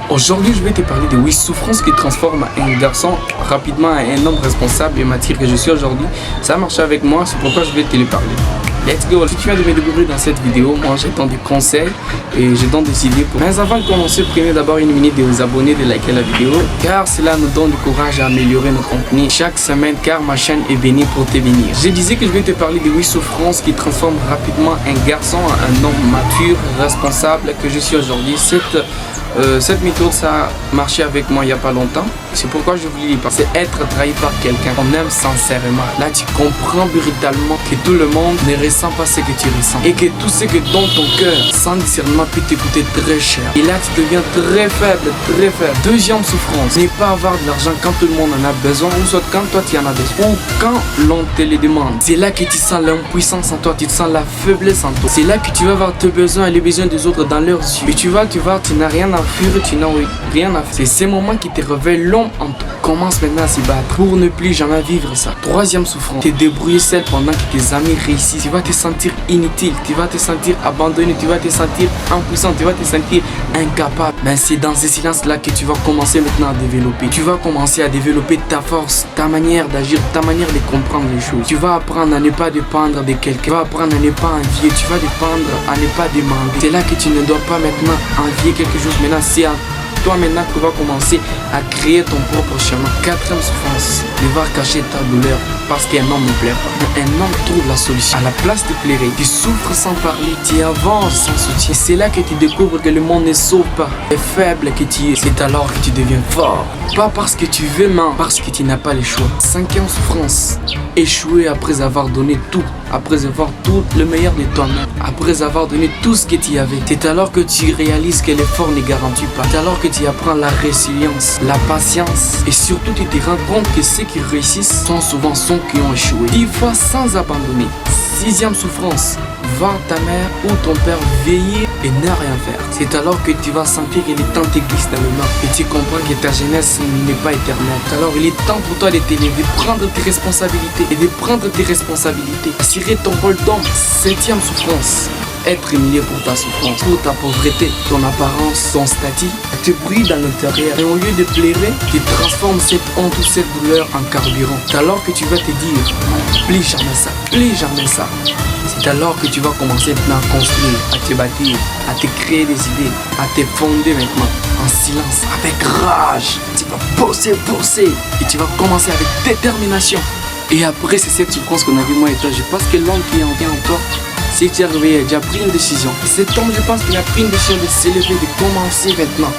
Aujourd'hui, je vais te parler de 8 souffrances qui transforment un garçon rapidement en un homme responsable et m'attire que je suis aujourd'hui. Ça a marché avec moi, c'est pourquoi je vais te le parler. Let's go! Si tu viens de me découvrir dans cette vidéo, moi j'attends des conseils et je donne des idées pour... Mais avant de commencer, prenez d'abord une minute de vous abonner, de liker la vidéo, car cela nous donne du courage à améliorer nos contenus chaque semaine, car ma chaîne est bénie pour te bénir. Je disais que je vais te parler de 8 souffrances qui transforment rapidement un garçon en un homme mature, responsable que je suis aujourd'hui. Cette méthode, ça a marché avec moi il n'y a pas longtemps. C'est pourquoi je voulais y passer. C'est être trahi par quelqu'un qu'on aime sincèrement. Là, tu comprends brutalement que tout le monde ne ressent pas ce que tu ressens. Et que tout ce que dans ton cœur, sans discernement, peut te coûter très cher. Et là, tu deviens très faible, très faible. Deuxième souffrance, ne pas avoir de l'argent quand tout le monde en a besoin, ou soit quand toi tu en as besoin, ou quand l'on te le demande. C'est là que tu sens l'impuissance en toi, tu sens la faiblesse en toi. C'est là que tu vas voir tes besoins et les besoins des autres dans leurs yeux. Et tu vas, tu n'as rien à fuir, tu n'as rien à faire. C'est ces moments qui te révèlent l'homme en toi. Commence maintenant à se battre pour ne plus jamais vivre ça. Troisième souffrance, te débrouiller seul pendant que tes amis réussissent. Tu vas te sentir inutile, tu vas te sentir abandonné, tu vas te sentir impuissant, tu vas te sentir incapable. Mais c'est dans ces silences-là que tu vas commencer maintenant à développer. Tu vas commencer à développer ta force, ta manière d'agir, ta manière de comprendre les choses. Tu vas apprendre à ne pas dépendre de quelqu'un. Tu vas apprendre à ne pas envier. Tu vas apprendre à ne pas demander. C'est là que tu ne dois pas maintenant envier quelque chose. Maintenant, c'est à toi maintenant tu vas commencer à créer ton propre chemin. Quatrième souffrance, devoir cacher ta douleur parce qu'un homme ne plaît pas. Un homme trouve la solution. À la place de pleurer, tu souffres sans parler, tu avances sans soutien. C'est là que tu découvres que le monde ne sauve pas. Et faible que tu es, c'est alors que tu deviens fort. Pas parce que tu veux, mais parce que tu n'as pas le choix. Cinquième souffrance, échouer après avoir donné tout, après avoir tout le meilleur de toi-même, après avoir donné tout ce que tu avais. C'est alors que tu réalises que l'effort ne garantit pas. C'est alors que tu apprends la résilience, la patience et surtout tu te rends compte que ceux qui réussissent sont souvent ceux qui ont échoué. 10 fois sans abandonner. Sixième souffrance, voir ta mère ou ton père veiller et ne rien faire. C'est alors que tu vas sentir que le temps te glisse dans les mains et tu comprends que ta jeunesse n'est pas éternelle. Alors il est temps pour toi de t'élever, de prendre tes responsabilités et de prendre tes responsabilités. Assurer ton rôle d'homme. Septième souffrance, être humilié pour ta souffrance, pour ta pauvreté, ton apparence, ton statut, te brille dans l'intérieur. Et au lieu de pleurer, tu transformes cette honte ou cette douleur en carburant. C'est alors que tu vas te dire, plus jamais ça, plus jamais ça. C'est alors que tu vas commencer maintenant à construire, à te bâtir, à te créer des idées, à te fonder maintenant en silence, avec rage. Tu vas bosser et tu vas commencer avec détermination. Et après, c'est cette souffrance qu'on a vu moi et toi. Je pense que l'homme qui est en toi, c'est que tu as déjà pris une décision. Cet homme, je pense qu'il a pris une décision de s'élever, de commencer maintenant.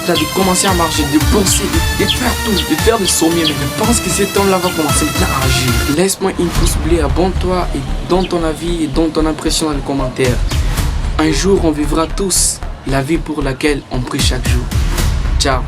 De commencer à marcher, de bosser, de faire tout, de faire de son mieux. Mais je pense que cet homme-là va commencer maintenant à agir. Laisse-moi une pouce bleu, abonne-toi et donne ton avis et donne ton impression dans les commentaires. Un jour, on vivra tous la vie pour laquelle on prie chaque jour. Ciao.